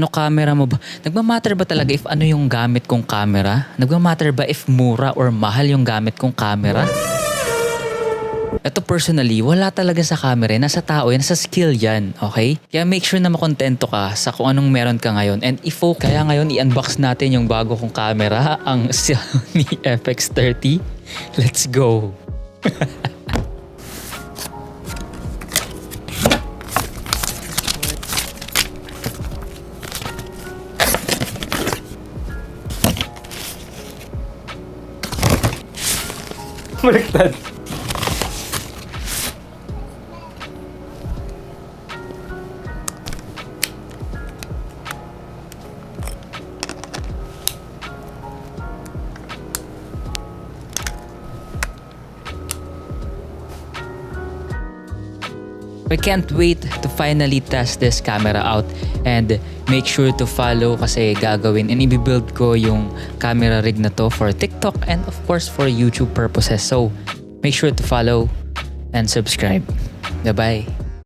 Ano camera mo ba? Nagmamatter ba talaga if ano yung gamit kong camera? Nagmamatter ba if mura or mahal yung gamit kong camera? Ito personally, wala talaga sa camera. Nasa tao yan, nasa skill yan. Okay? Kaya make sure na makontento ka sa kung anong meron ka ngayon. And kaya ngayon i-unbox natin yung bago kong camera, ang Sony FX30. Let's go! Baliktad. I can't wait to finally test this camera out and make sure to follow kasi gagawin and i-build ko yung camera rig na to for TikTok and of course for YouTube purposes. So make sure to follow and subscribe. Bye-bye.